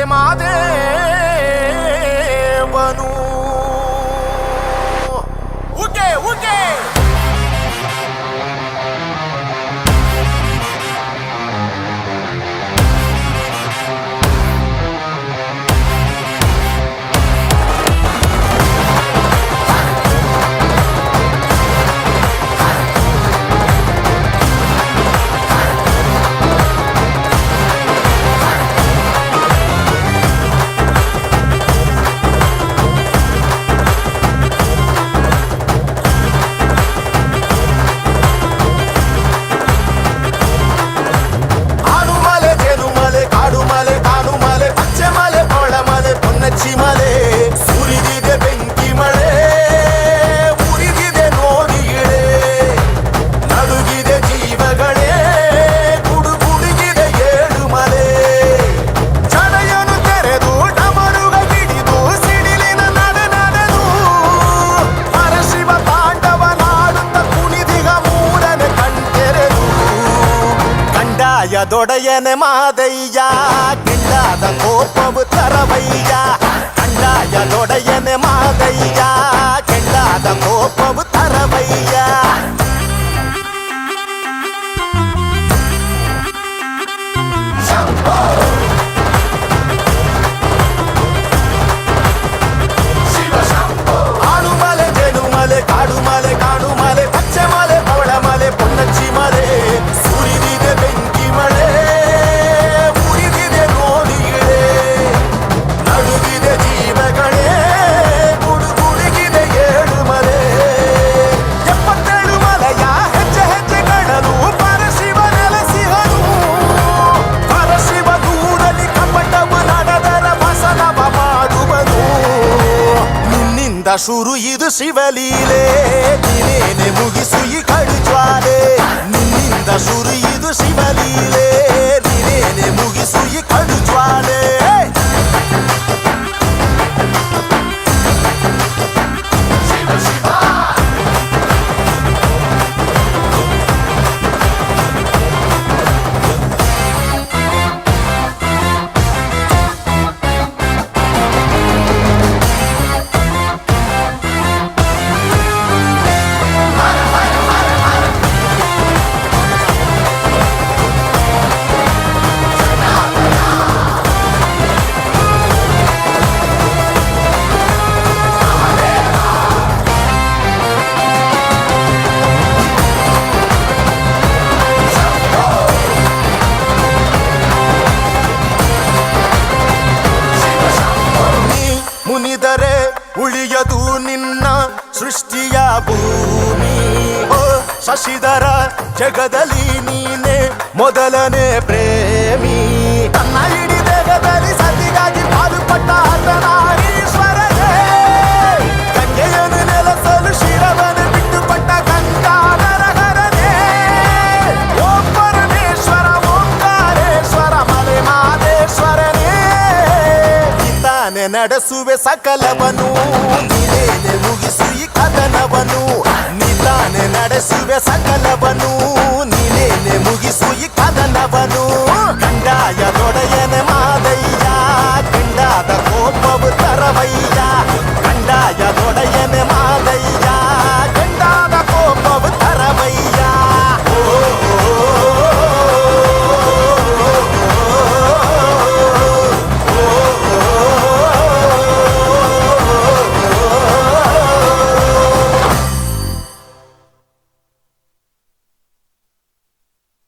ಮಲೆ ಮಾದೇವನು ಉಗೆ ಉಗೆ ಮಲೆ ಸುರಿದಿದೆ ಬೆಂಕಿ ಮಳೆ ಉರಿದಿದೆ ನೋಡಿಗಳೇ ನಡುಗಿದೆ ಜೀವಗಳೇ ಗುಡುಗುಡುಗಿದೆ ಏಳು ಮಲೆ ಜಡೆಯನ್ನು ತೆರೆದು ಡಮರುಗ ಹಿಡಿದು ಸಿಡಿಲಿನ ನಡೆದು ಪರಶಿವ ತಾಂಡವನಾಡುತ್ತ ಕುಣಿದಿಗ ಮೂರನೆ ಕಣ್ತೆರೆದು ಕಂಡಾಯ ದೊಡೆಯನೆ ಮಾದಯ್ಯ ಗಿಂಡಾದ ಕೋಪವು ತರವಯ್ಯ ಕಂಡಾಯ ದೊಡೆಯನೆ ಮಾದಯ್ಯ ಕೆಂಡಾದ ಕೋಪವು ತರವಯ್ಯ ಆಡುಮಲೆ ಜೇನುಮಲೆ ಕಾಡುಮಲೆ ಕಾಡುಮಲೆ ಪಚ್ಚೆ ಮಲೆ ಪವಳಮಲೆ ಪೊನ್ನಚ್ಚಿ ಮಲೆ ಸುರಿದಿದೆ ಬೆಂಕಿ ಮಳೆ ಉರಿದಿದೆ ನೋಡಿಗಳೇ ನಡುಗಿದೆ ಜೀವಗಳೇ ಗುಡುಗುಡುಗಿದೆ ಏಳು ಮಲೆ 77 ಮಲೆಯ ಹೆಜ್ಜೆ ಹೆಜ್ಜೆಗಳನು ಪರಶಿವ ನೆಲೆಸಿಹನು ಪರಶಿವ ದೂರಲಿ ಕಪಟವು ನಡೆದರ ವಸನವ ಮಾಡುವನು ನಿನ್ನಿಂದ ಶುರು ಇದು ಶಿವಲೀಲೆ ನೀನೇನೆ ಮುಗಿಸು ಈ ಕಡು ಜ್ವಾಲೆ ನಿನ್ನಿಂದ ಶುರು ಇದು ಶಿವಲೀಲೆ ನೀನೇನೆ ಮುಗಿಸು ಈ ಕಡು ಜ್ವಾಲೆ ಮುನಿದರೆ ಉಳಿಯದು ನಿನ್ನ ಸೃಷ್ಟಿಯ ಭೂಮಿ ಓ ಶಶಿಧರ ಜಗದಲ್ಲಿ ನೀನೆ ಮೊದಲನೇ ಪ್ರೇಮಿ ತನ್ನ ಇಡೀ ದೇಹದಲ್ಲಿ ಸತಿಗಾಗಿ ಪಾಲುಪಟ್ಟ ಅರ್ಧನಾರೀಶ್ವರನೇ ಗಂಗೆಯನ್ನು ನೆಲೆಸಲು ಶಿರವನ್ನು ಬಿಟ್ಟುಪಟ್ಟ ಗಂಗಾಧರನೇ ಓ ಪರಮೇಶ್ವರ ಓಂಕಾರೇಶ್ವರ ಮಲೆ ಮಾದೇಶ್ವರನೇ ನಡೆಸುವೆ ಸಕಲವನು ನೀನೇನೆ ಮುಗಿಸು ಈ ಕದನವನು ನೀತಾನೆ ನಡೆಸುವೆ ಸಕಲವನು ನೀನೇನೆ ಮುಗಿಸು ಈ ಕದನವನು ಕಂಡಾಯ ದೊಡೆಯನೆ ಮಾದಯ್ಯ ಕೆಂಡಾದ ಕೋಪವು ತರವಯ್ಯ ಕಂಡಾಯ ದೊಡೆಯನೆ ಮಾದಯ್ಯ ಕೆಂಡಾದ ಕೋಪವು ತರವಯ್ಯ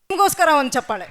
ನಿಮಗೋಸ್ಕರ ಒಂದು ಚಪ್ಪಾಳೆ.